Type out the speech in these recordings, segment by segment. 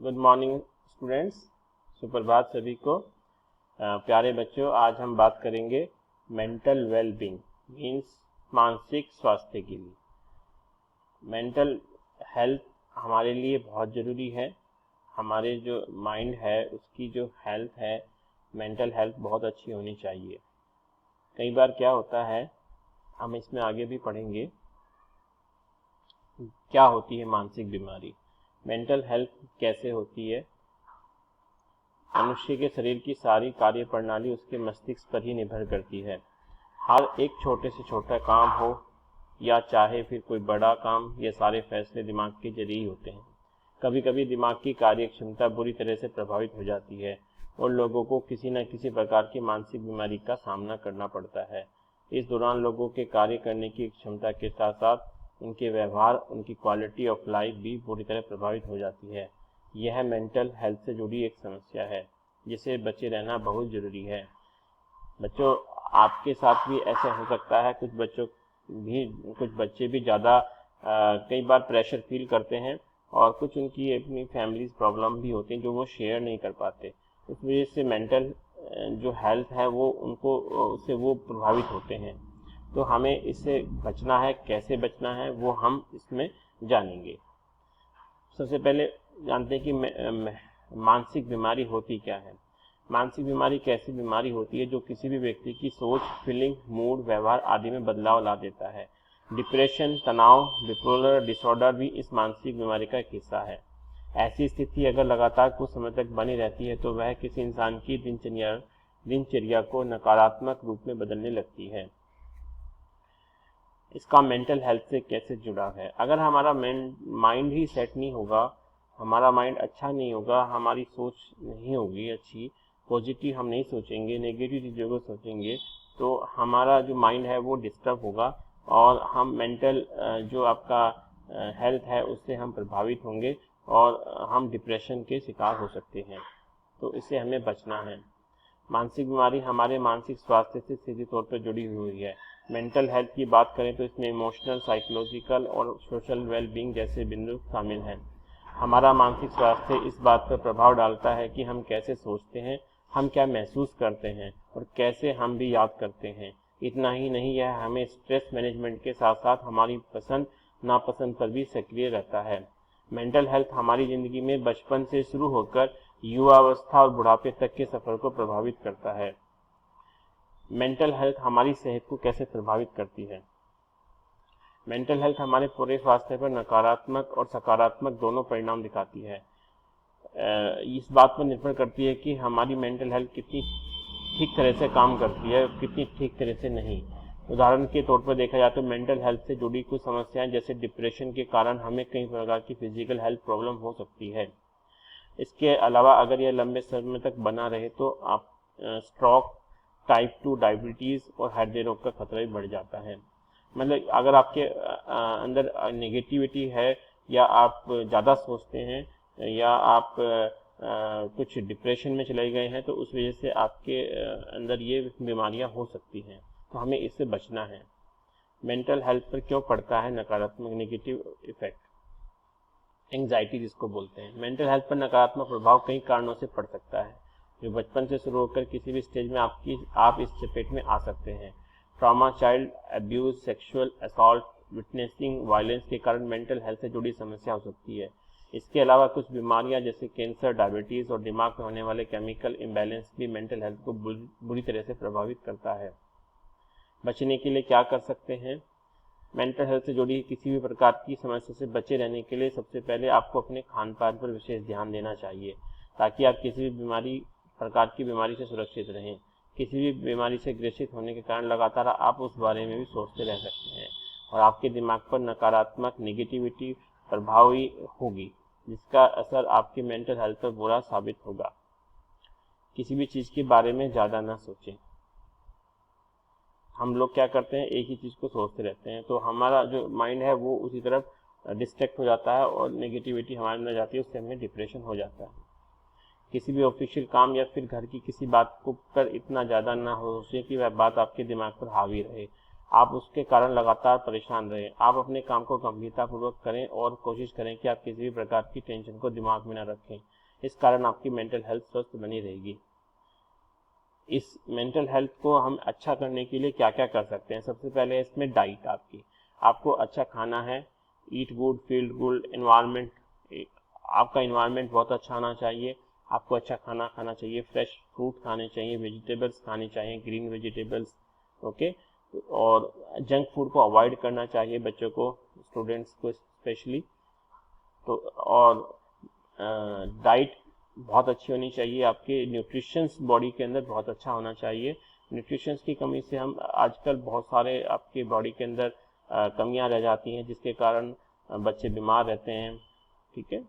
Good morning students, सुप्रभात सभी को। प्यारे बच्चों, आज हम बात करेंगे मेंटल वेलबींग मीन्स मानसिक स्वास्थ्य के लिए। मेंटल हेल्थ हमारे लिए बहुत ज़रूरी है। हमारे जो माइंड है उसकी जो हेल्थ है, मेंटल हेल्थ बहुत अच्छी होनी चाहिए। कई बार क्या होता है, हम इसमें आगे भी पढ़ेंगे क्या होती है मानसिक बीमारी, मेंटल हेल्थ कैसे होती है। मनुष्य के शरीर की सारी कार्य प्रणाली उसके मस्तिष्क पर ही निर्भर करती है। हर एक छोटे से छोटा काम हो या चाहे फिर कोई बड़ा काम, ये सारे फैसले दिमाग के जरिए ही होते हैं। कभी कभी दिमाग की कार्य क्षमता बुरी तरह से प्रभावित हो जाती है और लोगों को किसी न किसी प्रकार की मानसिक बीमारी का सामना करना पड़ता है। इस दौरान लोगों के कार्य करने की क्षमता के साथ साथ उनके व्यवहार, उनकी क्वालिटी ऑफ लाइफ भी बुरी तरह प्रभावित हो जाती है। यह मेंटल हेल्थ से जुड़ी एक समस्या है जिसे बचे रहना बहुत ज़रूरी है। बच्चों, आपके साथ भी ऐसा हो सकता है। कुछ बच्चे भी ज़्यादा कई बार प्रेशर फील करते हैं और कुछ उनकी अपनी फैमिली प्रॉब्लम भी होती हैं जो वो शेयर नहीं कर पाते। इस वजह से मेंटल जो हेल्थ है वो उनको उससे वो प्रभावित होते हैं। तो हमें इससे बचना है। कैसे बचना है वो हम इसमें जानेंगे। सबसे पहले जानते हैं कि मानसिक बीमारी होती क्या है। मानसिक बीमारी एक ऐसी बीमारी होती है जो किसी भी व्यक्ति की सोच, फीलिंग, मूड, व्यवहार आदि में बदलाव ला देता है। डिप्रेशन, तनाव, बिपोलर डिसऑर्डर भी इस मानसिक बीमारी का एक हिस्सा है। ऐसी स्थिति अगर लगातार कुछ समय तक बनी रहती है तो वह किसी इंसान की दिनचर्या को नकारात्मक रूप में बदलने लगती है। इसका मेंटल हेल्थ से कैसे जुड़ा है? अगर हमारा माइंड ही सेट नहीं होगा, हमारा माइंड अच्छा नहीं होगा, हमारी सोच नहीं होगी अच्छी, पॉजिटिव हम नहीं सोचेंगे, नेगेटिव चीज़ों को सोचेंगे, तो हमारा जो माइंड है वो डिस्टर्ब होगा और हम मेंटल जो आपका हेल्थ है उससे हम प्रभावित होंगे और हम डिप्रेशन के शिकार हो सकते हैं। तो इससे हमें बचना है। मानसिक बीमारी हमारे मानसिक स्वास्थ्य से सीधे तौर पर जुड़ी हुई है। मेंटल हेल्थ की बात करें तो इसमें इमोशनल, साइकोलॉजिकल और सोशल वेलबींग जैसे बिंदु शामिल हैं। हमारा मानसिक स्वास्थ्य इस बात पर प्रभाव डालता है कि हम कैसे सोचते हैं, हम क्या महसूस करते हैं और कैसे हम भी याद करते हैं। इतना ही नहीं, यह हमें स्ट्रेस मैनेजमेंट के साथ साथ हमारी पसंद नापसंद पर भी सक्रिय रहता है। मेंटल हेल्थ हमारी ज़िंदगी में बचपन से शुरू होकर युवावस्था और बुढ़ापे तक के सफ़र को प्रभावित करता है। मेंटल हेल्थ हमारी सेहत को कैसे प्रभावित करती है? मेंटल हेल्थ हमारे पूरे स्वास्थ्य पर नकारात्मक और सकारात्मक दोनों परिणाम दिखाती है। इस बात पर निर्भर करती है कि हमारी मेंटल हेल्थ कितनी ठीक तरह से काम करती है, कितनी ठीक तरह से नहीं। उदाहरण के तौर पर देखा जाए तो मेंटल हेल्थ से जुड़ी कुछ समस्याएं जैसे डिप्रेशन के कारण हमें कई प्रकार की फिजिकल हेल्थ प्रॉब्लम हो सकती है। इसके अलावा अगर यह लंबे समय तक बना रहे तो आप स्ट्रोक, टाइप 2 डायबिटीज़ और हृदय रोग का खतरा भी बढ़ जाता है। मतलब अगर आपके अंदर नेगेटिविटी है या आप ज़्यादा सोचते हैं या आप कुछ डिप्रेशन में चले गए हैं तो उस वजह से आपके अंदर ये बीमारियां हो सकती हैं। तो हमें इससे बचना है। मेंटल हेल्थ पर क्यों पड़ता है नकारात्मक नेगेटिव इफेक्ट? एंग्जाइटी जिसको बोलते हैं। मेंटल हेल्थ पर नकारात्मक प्रभाव कई कारणों से पड़ सकता है जो बचपन से शुरू होकर किसी भी स्टेज में आप इस चपेट में आ सकते हैं। Trauma, child abuse, sexual assault, witnessing violence के कारण मेंटल हेल्थ से जुड़ी समस्या हो सकती है। इसके अलावा कुछ बीमारियां जैसे कैंसर, डायबिटीज़ और दिमाग में होने वाले केमिकल इम्बैलेंस भी मेंटल हेल्थ को बुरी तरह से प्रभावित करता है। बचने के लिए क्या कर सकते हैं? मेंटल हेल्थ से जुड़ी किसी भी प्रकार की समस्या से बचे रहने के लिए सबसे पहले आपको अपने खान पान पर विशेष ध्यान देना चाहिए ताकि आप किसी भी प्रकार की बीमारी से सुरक्षित रहें। किसी भी बीमारी से ग्रसित होने के कारण लगातार आप उस बारे में भी सोचते रह सकते हैं और आपके दिमाग पर नकारात्मक नेगेटिविटी प्रभावी होगी जिसका असर आपकी मेंटल हेल्थ पर बुरा साबित होगा। किसी भी चीज़ के बारे में ज़्यादा ना सोचें। हम लोग क्या करते हैं, एक ही चीज़ को सोचते रहते हैं तो हमारा जो माइंड है वो उसी तरफ डिस्ट्रैक्ट हो जाता है और नेगेटिविटी हमारे अंदर जाती है, उससे हमें डिप्रेशन हो जाता है। किसी भी ऑफिशियल काम या फिर घर की किसी बात को पर इतना ज़्यादा ना हो सोचे कि वह बात आपके दिमाग पर हावी रहे। आप उसके कारण लगातार परेशान रहें। आप अपने काम को गंभीरतापूर्वक करें और कोशिश करें कि आप किसी भी प्रकार की टेंशन को दिमाग में न रखें। इस कारण आपकी मेंटल हेल्थ स्वस्थ बनी रहेगी। इस मेंटल हेल्थ को हम अच्छा करने के लिए क्या क्या कर सकते हैं? सबसे पहले इसमें डाइट आपको अच्छा खाना है, eat good, feel good, environment, आपका एनवायरनमेंट बहुत अच्छा होना चाहिए, आपको अच्छा खाना खाना चाहिए, फ्रेश फ्रूट खाने चाहिए, वेजिटेबल्स खाने चाहिए, ग्रीन वेजिटेबल्स, ओके। और जंक फूड को अवॉइड करना चाहिए बच्चों को, स्टूडेंट्स को स्पेशली। तो और डाइट बहुत अच्छी होनी चाहिए, आपके न्यूट्रिशंस बॉडी के अंदर बहुत अच्छा होना चाहिए। न्यूट्रिशंस की कमी से हम आजकल बहुत सारे आपके बॉडी के अंदर कमियां रह जाती हैं, जिसके कारण बच्चे बीमार रहते हैं, ठीक है।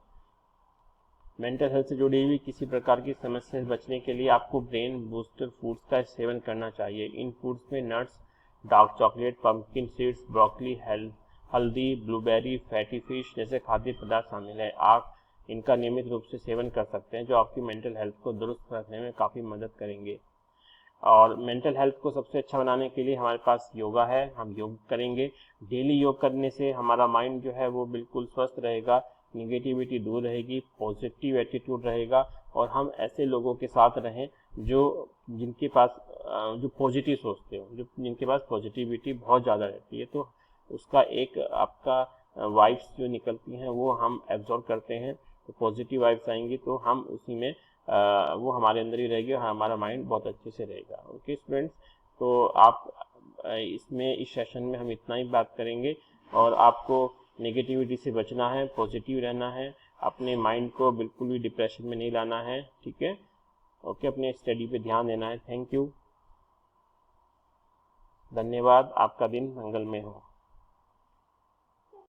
मेंटल हेल्थ से जुड़ी हुई किसी प्रकार की समस्या से बचने के लिए आपको ब्रेन बूस्टर फूड्स का सेवन करना चाहिए। इन फूड्स में nuts, dark chocolate, pumpkin seeds, broccoli, हल्दी, ब्लूबेरी, फैटी फिश जैसे खाद्य पदार्थ शामिल है। आप इनका नियमित रूप से सेवन कर सकते हैं, जो आपकी मेंटल हेल्थ को दुरुस्त रखने में काफ़ी मदद करेंगे। और मेंटल हेल्थ को सबसे अच्छा बनाने के लिए हमारे पास योगा है, हम योग करेंगे। डेली योग करने से हमारा माइंड जो है वो बिल्कुल स्वस्थ रहेगा, निगेटिविटी दूर रहेगी, पॉजिटिव एटीट्यूड रहेगा, और हम ऐसे लोगों के साथ रहें जिनके पास जो पॉजिटिव सोचते हो, जिनके पास पॉजिटिविटी बहुत ज़्यादा रहती है। तो उसका एक आपका वाइब्स जो निकलती हैं वो हम एब्जॉर्ब करते हैं। तो पॉजिटिव वाइब्स आएंगी तो हम उसी में वो हमारे अंदर ही रहेगी और हमारा माइंड बहुत अच्छे से रहेगा। ओके स्टूडेंट्स, तो आप इस सेशन में हम इतना ही बात करेंगे, और आपको नेगेटिविटी से बचना है, पॉजिटिव रहना है, अपने माइंड को बिल्कुल भी डिप्रेशन में नहीं लाना है, ठीक है। ओके, अपने स्टडी पे ध्यान देना है। थैंक यू, धन्यवाद। आपका दिन मंगलमय हो।